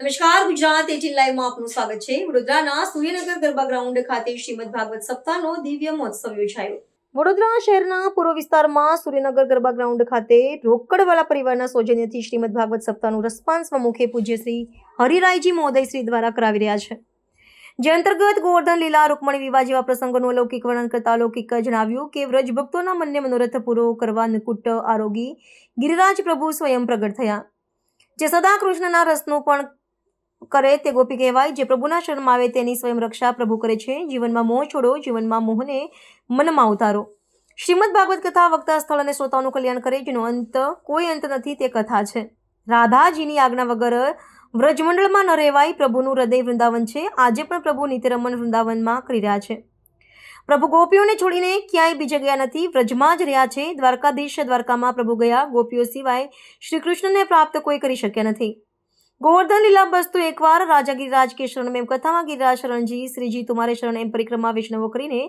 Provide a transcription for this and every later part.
નમસ્કાર, ગુજરાત 18 લાઈવમાં આપનું સ્વાગત છે। વડોદરાના સૂર્યનગર ગરબા ગ્રાઉન્ડ ખાતે શ્રીમદ ભાગવત સપ્તાહનો દિવ્ય મહોત્સવ યોજાયો। વડોદરા શહેરના પૂર્વ વિસ્તારમાં સૂર્યનગર ગરબા ગ્રાઉન્ડ ખાતે રોકડવાલા પરિવારના સૌજન્યથી શ્રીમદ ભાગવત સપ્તાહનું રસપાન સ્વમુખે પૂજ્ય શ્રી હરિરાયજી મહોદય શ્રી દ્વારા કરાવી રહ્યા છે, જે અંતર્ગત ગોવર્ધન લીલા, રૂકમણી વિવાહ જેવા પ્રસંગોનું અલૌકિક વર્ણન કરતા અલૌકિક જણાવ્યું કે વ્રજ ભક્તોના મનને મનોરથ પૂરો કરવા નિકુટ આરોગી ગિરિરાજ પ્રભુ સ્વયં પ્રગટ થયા, જે સદા કૃષ્ણના રસનું પણ કરે તે ગોપી કહેવાય, જે પ્રભુના શરણમાં આવે તેની સ્વયં રક્ષા પ્રભુ કરે છે। જીવનમાં મોહ છોડો, જીવનમાં મોહને મનમાં ઉતારો। શ્રીમદ ભાગવત કથા વક્તા સ્થળ અને શ્રોતાઓનું કલ્યાણ કરે, જેનો કોઈ અંત નથી તે કથા છે। રાધાજીની આજ્ઞા વગર વ્રજમંડળમાં ન રહેવાય। પ્રભુનું હૃદય વૃંદાવન છે। આજે પણ પ્રભુ નિત્યરમણ વૃંદાવનમાં કરી રહ્યા છે। પ્રભુ ગોપીઓને છોડીને ક્યાંય બીજે ગયા નથી, વ્રજમાં જ રહ્યા છે। દ્વારકાધીશ દ્વારકામાં પ્રભુ ગયા, ગોપીઓ સિવાય શ્રી કૃષ્ણને પ્રાપ્ત કોઈ કરી શક્યા નથી। ગોવર્ધન લીલા બસ્તુ એકવાર રાજા ગિરિરાજ કે શરણ એમ કથામાં ગિરિરાજ શરણજી શ્રીજી તુમારે શરણ એમ પરિક્રમા વૈષ્ણવો કરીને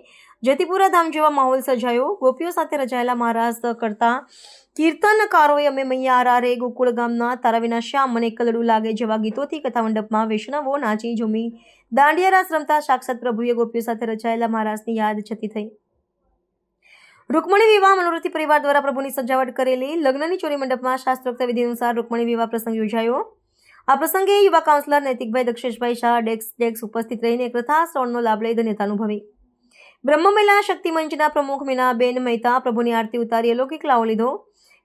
જતીપુરા ધામ જેવા માહોલ સર્જાયો। ગોપીઓ સાથે રચાયેલા મહારાસ કરતા કીર્તનકારોએ અમે મૈયા આરા રે ગોકુળ ગામના તારા વિના શ્યામ મને કલડું લાગે જેવા ગીતોથી કથા મંડપમાં વૈષ્ણવો નાચી ઝૂમી દાંડિયા રાસ રમતા સાક્ષાત પ્રભુએ ગોપીઓ સાથે રચાયેલા મહારાસની યાદ છતી થઈ। રૂકમણી વિવાહ મનોરથી પરિવાર દ્વારા પ્રભુની સજાવટ કરેલી લગ્નની ચોરી મંડપમાં શાસ્ત્રોક્ત વિધિ અનુસાર રૂકમણી વિવાહ પ્રસંગ યોજાયો। આ પ્રસંગે યુવા કાઉન્સિલર નૈતિકભાઈ દક્ષેશભાઈ શાહ ડેક્સ ઉપસ્થિત રહીને કથા શ્રવણનો લાભ લઈ ધન્યતા અનુભવી। બ્રહ્મમેલા શક્તિ મંચના પ્રમુખ મીનાબેન મહેતા પ્રભુની આરતી ઉતારી અલૌકિક લાવો લીધો।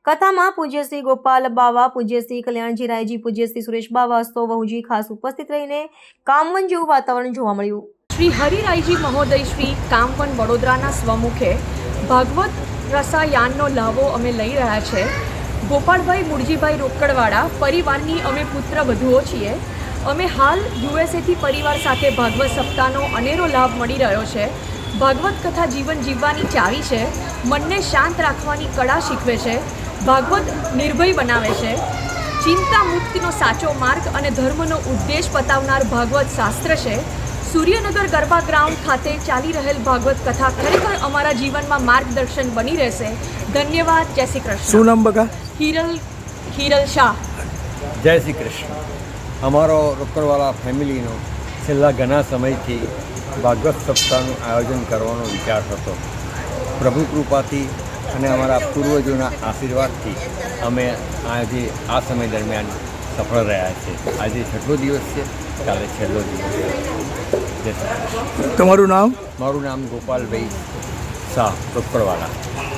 કથામાં પૂજ્ય શ્રી ગોપાલ બાવા, પૂજ્ય શ્રી કલ્યાણજી રાયજી, પૂજ્ય શ્રી સુરેશ બાવા, સ્તો વહુજી ખાસ ઉપસ્થિત રહીને કામવન જેવું વાતાવરણ જોવા મળ્યું। શ્રી હરિરાયજી મહોદય શ્રી કામવન વડોદરાના સ્વમુખે ભાગવત રસાયાનનો લાવો અમે લઈ રહ્યા છે। ગોપાલભાઈ મુરજીભાઈ રોકડવાળા પરિવારની અમે પુત્ર વધુઓ છીએ। અમે હાલ યુએસએથી પરિવાર સાથે ભાગવત સપ્તાહનો અનેરો લાભ મળી રહ્યો છે। ભાગવત કથા જીવન જીવવાની ચાવી છે, મનને શાંત રાખવાની કળા શીખવે છે, ભાગવત નિર્ભય બનાવે છે, ચિંતા મુક્તિનો સાચો માર્ગ અને ધર્મનો ઉદ્દેશ બતાવનાર ભાગવત શાસ્ત્ર છે। સૂર્યનગર ગરબા ગ્રાઉન્ડ ખાતે ચાલી રહેલ ભાગવત કથા ખરેખર અમારા જીવનમાં માર્ગદર્શન બની રહેશે। ધન્યવાદ। જય શ્રી કૃષ્ણ। શું નામ બકા? હિરલ શાહ। જય શ્રી કૃષ્ણ। અમારો રોકડવાલા ફેમિલીનો છેલ્લા ઘણા સમયથી ભાગવત સપ્તાહનું આયોજન કરવાનો વિચાર હતો। પ્રભુ કૃપાથી અને અમારા પૂર્વજોના આશીર્વાદથી અમે આજે આ સમય દરમિયાન સફળ રહ્યા છે। આજે છઠ્ઠો દિવસ છે, કાલે છેલ્લો દિવસ છે। જય શ્રી કૃષ્ણ। તમારું નામ? મારું નામ ગોપાલભાઈ શાહ રોકડવાલા।